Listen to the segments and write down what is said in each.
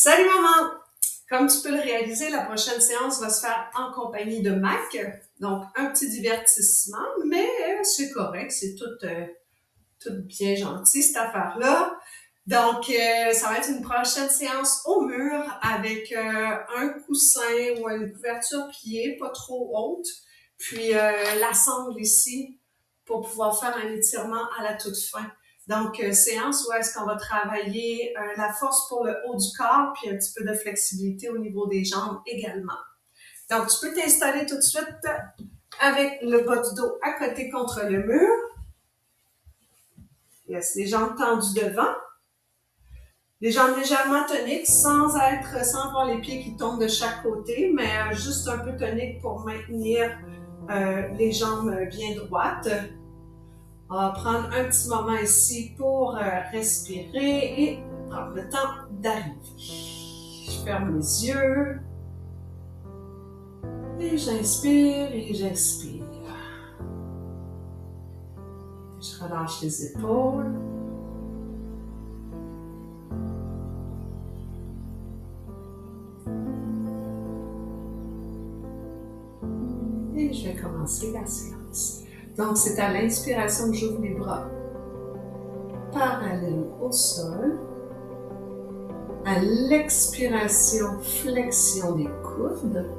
Salut maman! Comme tu peux le réaliser, la prochaine séance va se faire en compagnie de Mac. Donc, un petit divertissement, mais c'est correct, c'est tout bien gentil cette affaire-là. Donc, ça va être une prochaine séance au mur avec un coussin ou une couverture pliée, pas trop haute, puis la sangle ici pour pouvoir faire un étirement à la toute fin. Donc, séance où est-ce qu'on va travailler la force pour le haut du corps, puis un petit peu de flexibilité au niveau des jambes également. Donc, tu peux t'installer tout de suite avec le bas du dos à côté contre le mur. Yes, les jambes tendues devant. Les jambes légèrement toniques sans avoir les pieds qui tombent de chaque côté, mais juste un peu toniques pour maintenir les jambes bien droites. On va prendre un petit moment ici pour respirer et prendre le temps d'arriver. Je ferme les yeux. Et j'inspire et j'expire. Je relâche les épaules. Et je vais commencer la séance. Donc, c'est à l'inspiration que j'ouvre les bras parallèles au sol. À l'expiration, flexion des coudes.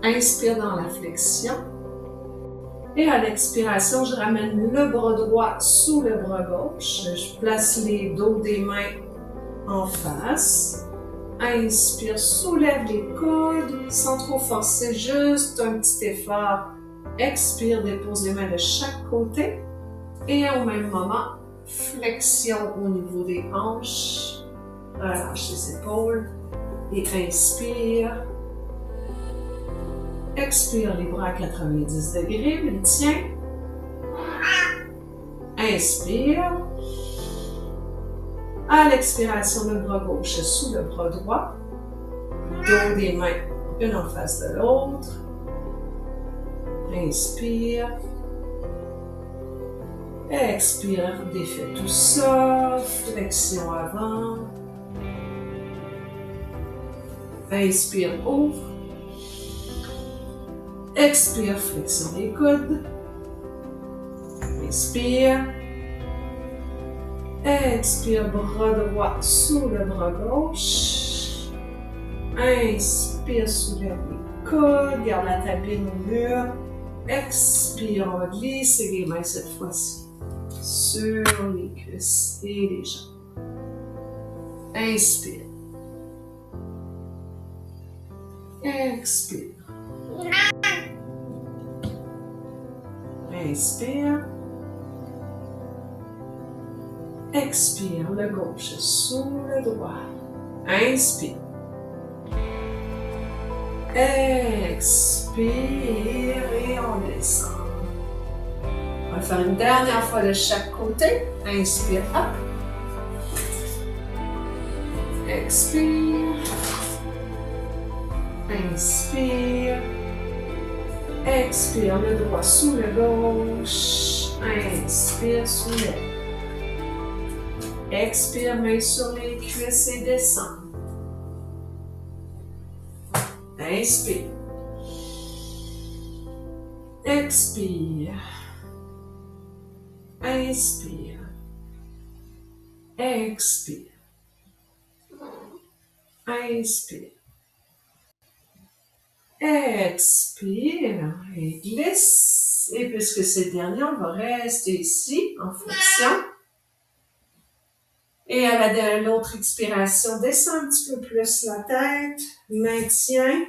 Inspire dans la flexion. Et à l'expiration, je ramène le bras droit sous le bras gauche. Je place les dos des mains en face. Inspire, soulève les coudes sans trop forcer, juste un petit effort. Expire, dépose les mains de chaque côté. Et au même moment, flexion au niveau des hanches. Relâche les épaules. Et inspire. Expire les bras à 90 degrés, les tiens. Inspire. À l'expiration, le bras gauche sous le bras droit. Dos des mains, une en face de l'autre. Inspire. Expire, défais tout ça. Flexion avant. Inspire, ouvre. Expire, flexion des coudes. Inspire. Expire, bras droit sous le bras gauche. Inspire, soulève les coudes. Garde la tapine au mur. Expire, on va glisser les mains cette fois-ci sur les cuisses et les jambes. Inspire. Expire. Inspire. Expire, le gauche sous le droit. Inspire. Expire et on descend. On va faire une dernière fois de chaque côté. Inspire, hop. Expire. Inspire. Expire, le droit sous le gauche. Inspire, soulève. Expire, main sur les cuisses et descend. Inspire. Expire. Inspire. Expire. Inspire. Expire et glisse. Et puisque c'est le dernier, on va rester ici en flexion. Et à l'autre expiration, descends un petit peu plus la tête. Maintiens.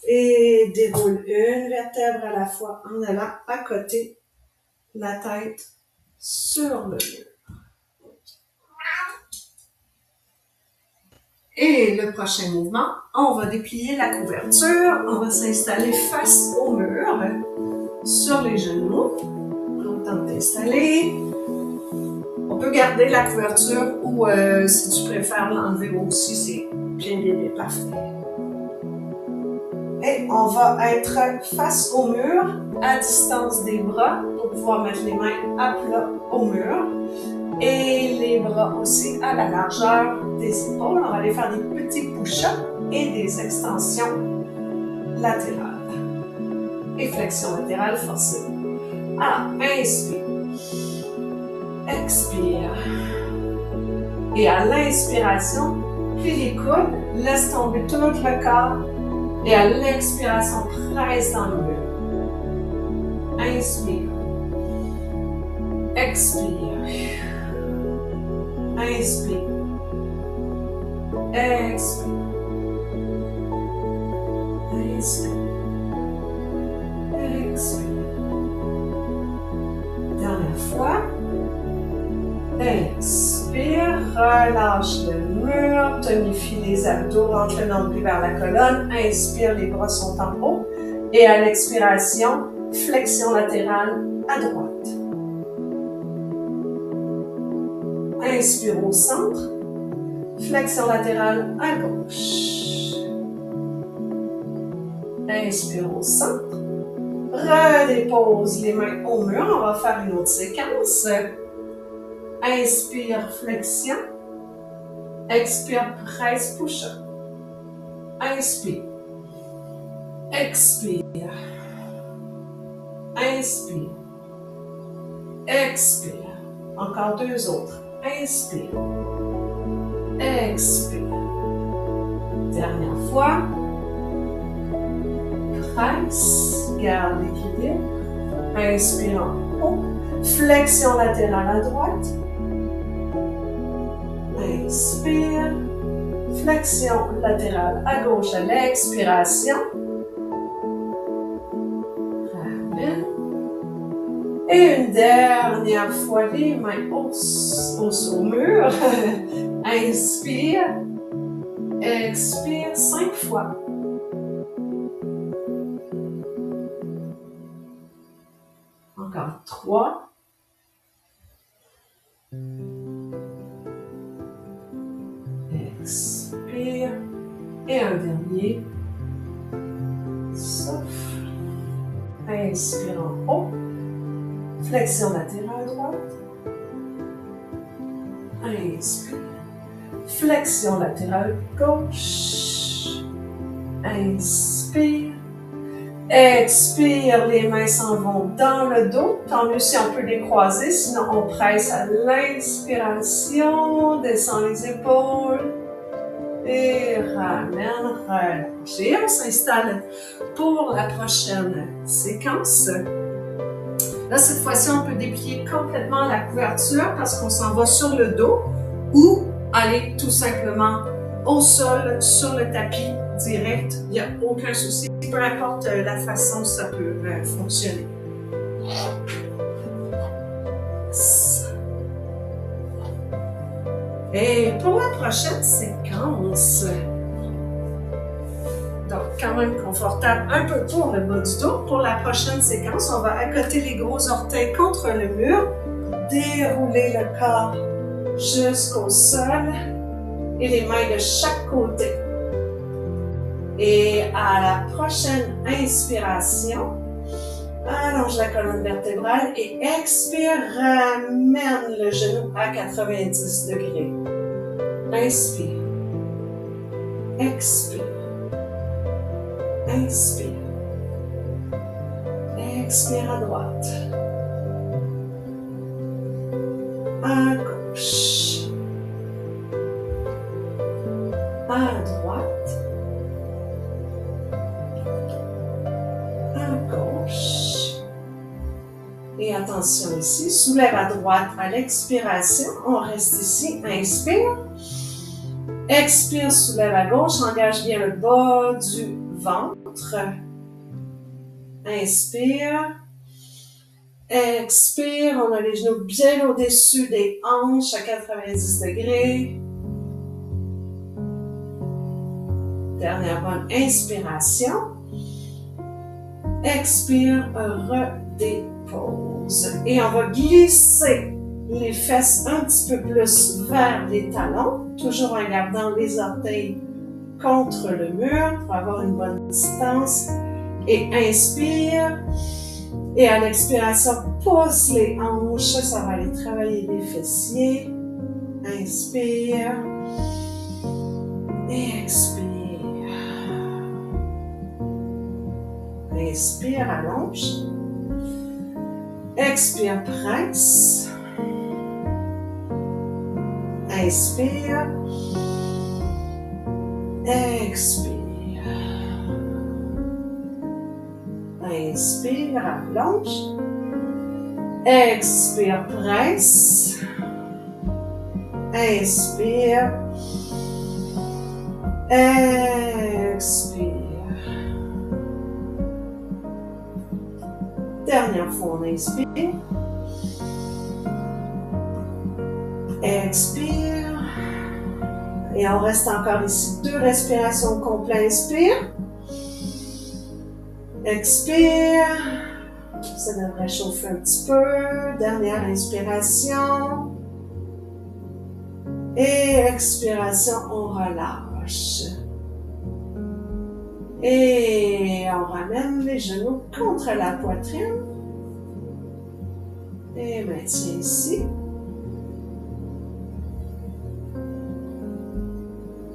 Et déroule une vertèbre à la fois en allant à côté, la tête sur le mur. Et le prochain mouvement, on va déplier la couverture. On va s'installer face au mur, sur les genoux. Prends le temps de t'installer. On peut garder la couverture ou si tu préfères l'enlever aussi, c'est bien parfait. Et on va être face au mur, à distance des bras, dos pouvoir mettre les mains à plat au mur et les bras aussi à la largeur des épaules. On va aller faire des petits push-ups et des extensions latérales et flexion latérale forcée. Alors, inspire, expire. Et à l'inspiration, plie les coudes, laisse tomber tout le corps. Et à l'expiration, presse dans le mur. Inspire. Expire. Inspire. Expire. Inspire. Expire. Dernière fois. Inspire, relâche le mur, tonifie les abdos, rentre le nombril vers la colonne. Inspire, les bras sont en haut. Et à l'expiration, flexion latérale à droite. Inspire au centre, flexion latérale à gauche. Inspire au centre, redépose les mains au mur. On va faire une autre séquence. Inspire, flexion. Expire, presse, push-up. Inspire. Expire. Inspire. Expire. Encore deux autres. Inspire. Expire. Dernière fois. Presse. Garde l'équilibre. Inspire en haut. Flexion latérale à droite. Inspire. Flexion latérale à gauche à l'expiration. Ramène. Et une dernière fois, les mains au mur. Inspire. Expire 5 fois. Encore 3. Expire. Et un dernier. Souffle. Inspire en haut. Flexion latérale droite. Inspire. Flexion latérale gauche. Inspire. Expire, les mains s'en vont dans le dos. Tant mieux si on peut les croiser, sinon on presse à l'inspiration, descend les épaules et ramène, relâche. Et on s'installe pour la prochaine séquence. Là, cette fois-ci, on peut déplier complètement la couverture parce qu'on s'en va sur le dos ou aller tout simplement au sol, sur le tapis direct. Il n'y a aucun souci, peu importe la façon, ça peut fonctionner. Et pour la prochaine séquence, donc quand même confortable un peu pour le bas du dos. Pour la prochaine séquence, on va accoter les gros orteils contre le mur, dérouler le corps jusqu'au sol et les mains de chaque côté. Et à la prochaine inspiration, allonge la colonne vertébrale et expire, ramène le genou à 90 degrés. Inspire. Expire. Inspire. Expire à droite. À gauche. À droite. À gauche. Et attention ici, soulève à droite à l'expiration. On reste ici. Inspire. Expire, soulève à gauche. Engage bien le bas du ventre. Inspire. Expire. On a les genoux bien au-dessus des hanches à 90 degrés. Dernière bonne inspiration. Expire, redépose. Et on va glisser les fesses un petit peu plus vers les talons, toujours en gardant les orteils contre le mur pour avoir une bonne distance. Et inspire. Et à l'expiration, pousse les hanches, ça va aller travailler les fessiers. Inspire. Et expire. Inspire, allonge. Expire, presse. Inspire. Expire. Inspire, allonge. Expire, presse. Inspire. Expire. Dernière fois, on inspire. Expire. Et on reste encore ici 2 respirations complètes. Inspire. Expire. Ça devrait chauffer un petit peu. Dernière inspiration. Et expiration, on relâche. Et on ramène les genoux contre la poitrine. Et maintien ici.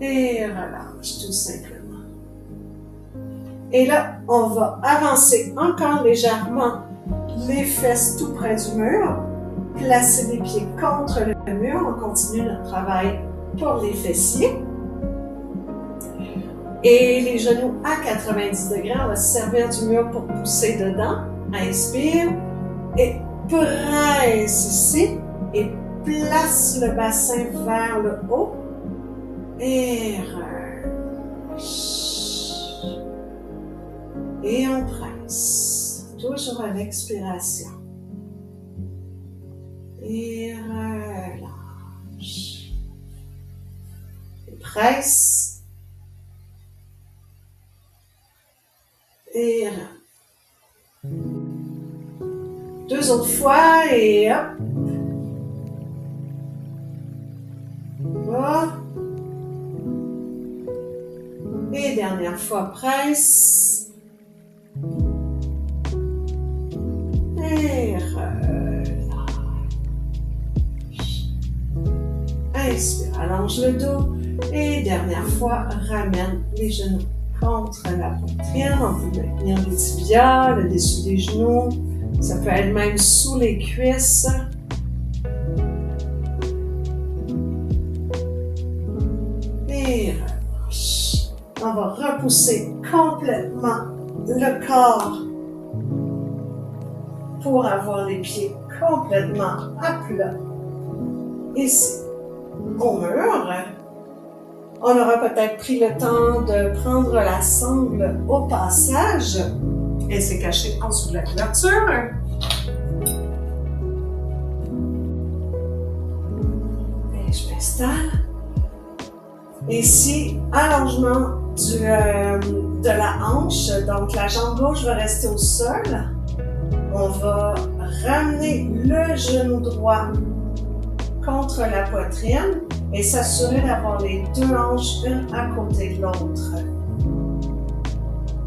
Et relâche tout simplement. Et là, on va avancer encore légèrement les fesses tout près du mur. Placer les pieds contre le mur. On continue notre travail pour les fessiers. Et les genoux à 90 degrés, on va se servir du mur pour pousser dedans. Inspire et presse ici et place le bassin vers le haut et relâche. Et on presse, toujours à l'expiration. Et relâche. Et presse. Et 2 autres fois et hop. Voilà. Et dernière fois, presse. Et relâche. Inspire, allonge le dos. Et dernière fois, ramène les genoux contre la poitrine. On peut maintenir les tibias, le dessus des genoux. Ça peut être même sous les cuisses. Et relâche. On va repousser complètement le corps pour avoir les pieds complètement à plat. Ici, au mur. On aura peut-être pris le temps de prendre la sangle au passage. Elle s'est cachée en dessous de la couverture. Et je m'installe. Ici, allongement de la hanche. Donc, la jambe gauche va rester au sol. On va ramener le genou droit contre la poitrine et s'assurer d'avoir les 2 hanches une à côté de l'autre.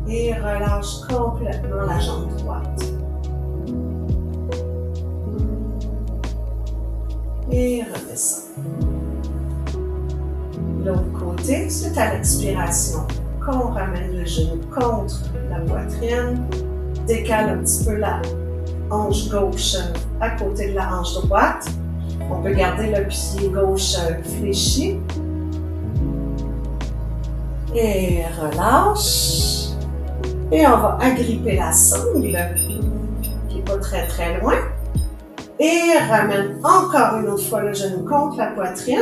Et relâche complètement la jambe droite. Et redescend. L'autre côté, c'est à l'expiration qu'on ramène le genou contre la poitrine, décale un petit peu la hanche gauche à côté de la hanche droite. On peut garder le pied gauche fléchi. Et relâche. Et on va agripper la sangle, qui n'est pas très très loin. Et ramène encore une autre fois le genou contre la poitrine.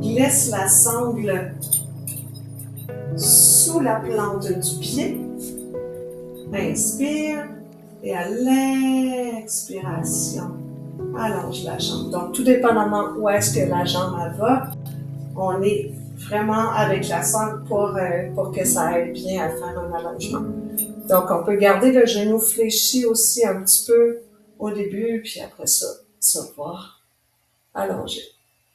Glisse la sangle sous la plante du pied. Inspire. Et à l'expiration, allonge la jambe. Donc, tout dépendamment où est-ce que la jambe va, on est vraiment avec la sangle pour que ça aide bien à faire un allongement. Donc, on peut garder le genou fléchi aussi un petit peu au début, puis après ça va allonger.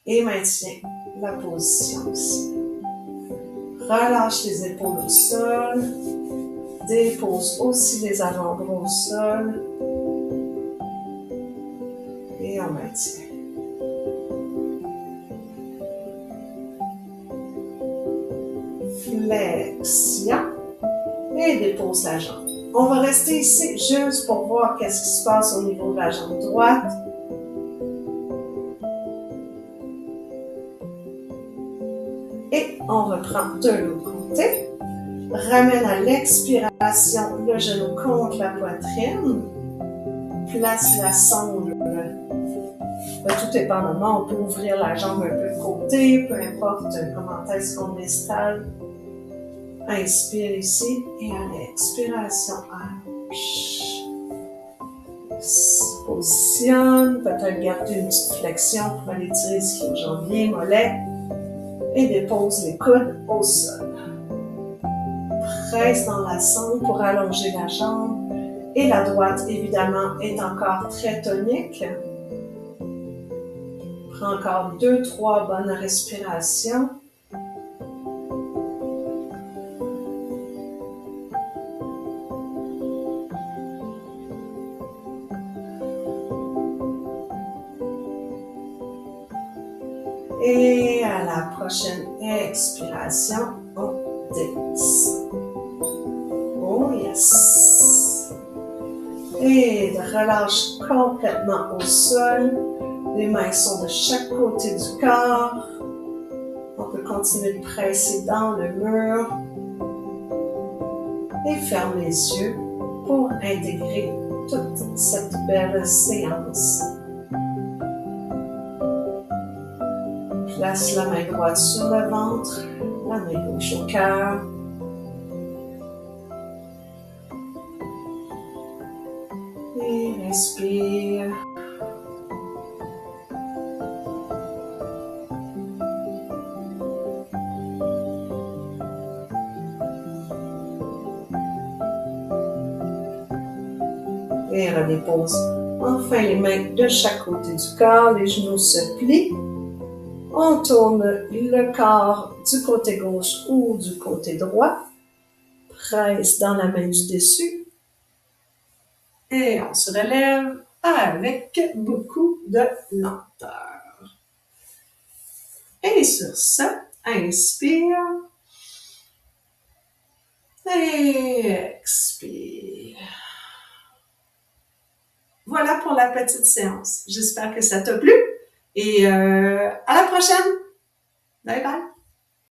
Et maintiens la position ici. Relâche les épaules au sol. dépose aussi les avant-bras au sol. Et on maintient. Flexion. Et dépose la jambe. On va rester ici juste pour voir qu'est-ce qui se passe au niveau de la jambe droite. Et on reprend de l'autre côté. Ramène à l'expiration le genou contre la poitrine. Place la sonde. Tout dépendamment, on peut ouvrir la jambe un peu de côté, peu importe comment est-ce qu'on installe. Inspire ici et à l'expiration, positionne, peut-être garder une petite flexion pour aller tirer ici au jambier, mollet et dépose les coudes au sol. Presse dans la sonde pour allonger la jambe et la droite évidemment est encore très tonique. Prends encore 2-3 bonnes respirations. Et à la prochaine expiration, on descend. Oh yes! Et relâche complètement au sol. Les mains sont de chaque côté du corps. On peut continuer de presser dans le mur. Et ferme les yeux pour intégrer toute cette belle séance. Place la main droite sur le ventre, la main gauche au cœur. Et respire. Et redépose enfin les mains de chaque côté du corps, les genoux se plient. On tourne le corps du côté gauche ou du côté droit. Presse dans la main du dessus. Et on se relève avec beaucoup de lenteur. Et sur ça, inspire. Et expire. Voilà pour la petite séance. J'espère que ça t'a plu. Et à la prochaine. Bye bye.